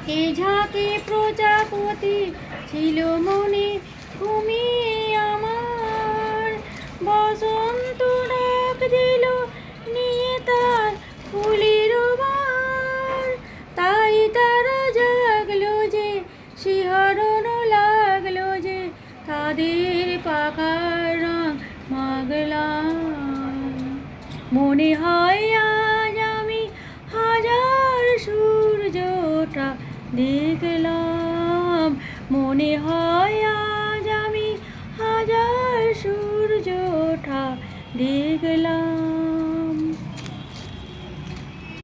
ঝাঁকে ঝাঁকে প্রজাপতি ছিল মনে ঘুমিয়ে আমার। বসন্ত ডাক দিল নিয়ে তার ফুলের বাহার। তাই তারা জাগলো যে, শিহরণ লাগলো যে, তাদের পাখার রং মাগলাম। মনে হয় আজ আমি হাজার সূর্য ওঠা দেখলাম। মনে হয় আজ আমি হাজার সূর্য ওঠা দেখলাম।